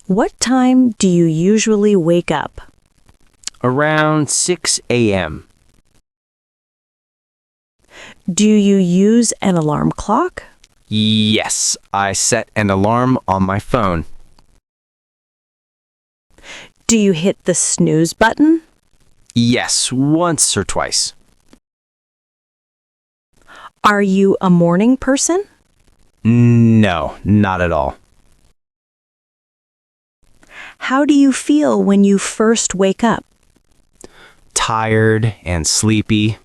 What time do you usually wake up? Around 6 a.m. Do you use an alarm clock? Yes, I set an alarm on my phone. Do you hit the snooze button? Yes, once or twice. Are you a morning person? No, not at all. How do you feel when you first wake up? Tired and sleepy.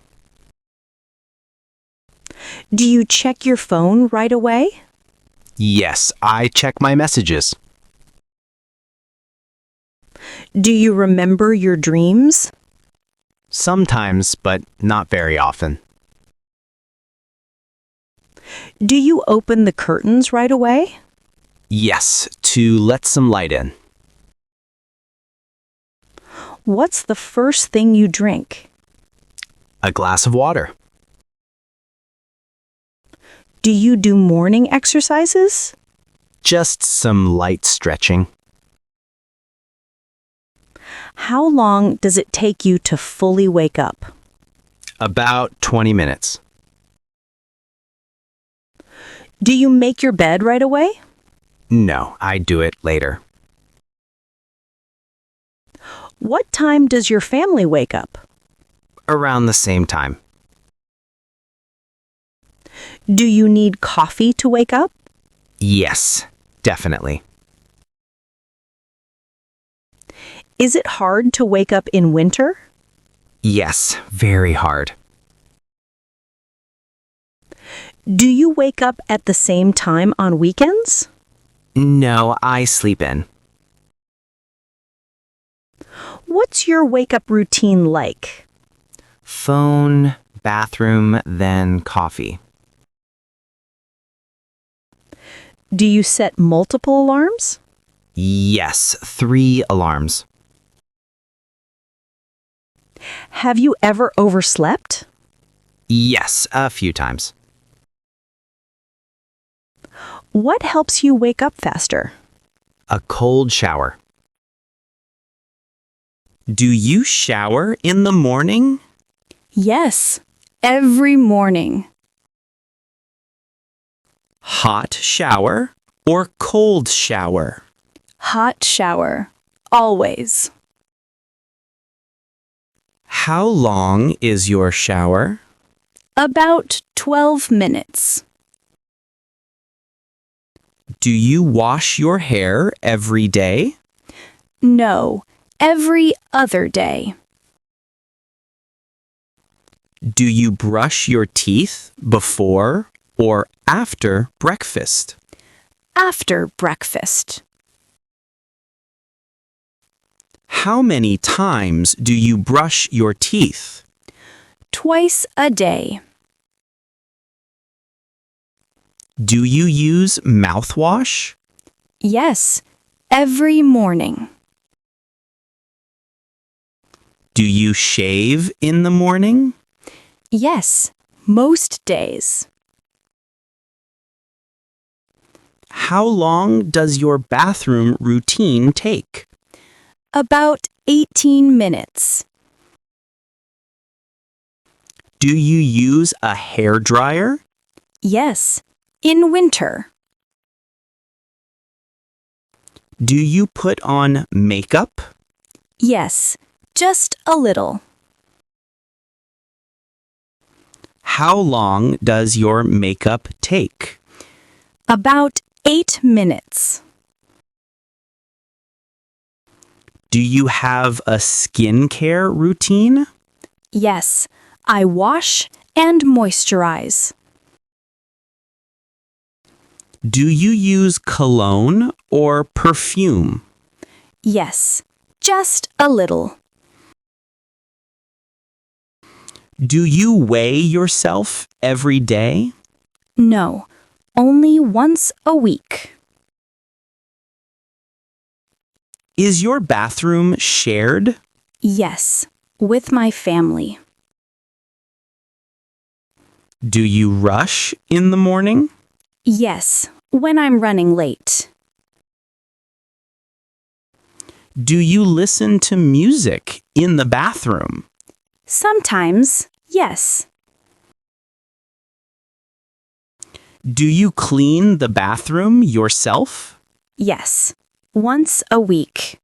Do you check your phone right away? Yes, I check my messages. Do you remember your dreams? Sometimes, but not very often. Do you open the curtains right away? Yes, to let some light in. What's the first thing you drink? A glass of water. Do you do morning exercises? Just some light stretching. How long does it take you to fully wake up? About 20 minutes. Do you make your bed right away? No, I do it later. What time does your family wake up? Around the same time. Do you need coffee to wake up? Yes, definitely. Is it hard to wake up in winter? Yes, very hard. Do you wake up at the same time on weekends? No, I sleep in. What's your wake-up routine like? Phone, bathroom, then coffee. Do you set multiple alarms? Yes, 3 alarms. Have you ever overslept? Yes, a few times. What helps you wake up faster? A cold shower. Do you shower in the morning? Yes, every morning. Hot shower or cold shower? Hot shower, always. How long is your shower? About 12 minutes. Do you wash your hair every day? No, every other day. Do you brush your teeth before or after breakfast? After breakfast. How many times do you brush your teeth? Twice a day. Do you use mouthwash? Yes, every morning. Do you shave in the morning? Yes, most days. How long does your bathroom routine take? About 18 minutes. Do you use a hair dryer? Yes, in winter. Do you put on makeup? Yes, just a little. How long does your makeup take? About 8 minutes. Do you have a skincare routine? Yes, I wash and moisturize. Do you use cologne or perfume? Yes, just a little. Do you weigh yourself every day? No, only once a week. Is your bathroom shared? Yes, with my family. Do you rush in the morning? Yes, when I'm running late. Do you listen to music in the bathroom? Sometimes, yes. Do you clean the bathroom yourself? Yes. Once a week.